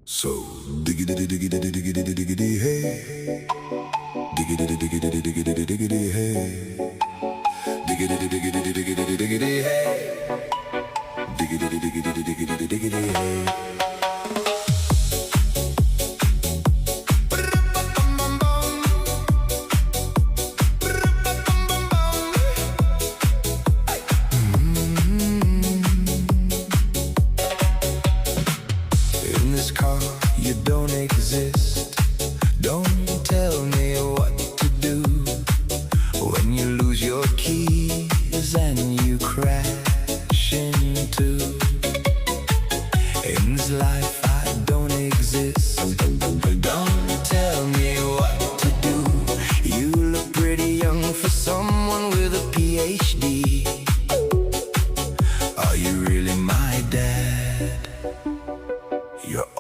So diggity diggity diggity diggity hey, diggity diggity diggity diggity hey, diggity diggity diggity diggity hey, diggity diggity diggity diggity hey. In this car, you don't exist. Don't tell me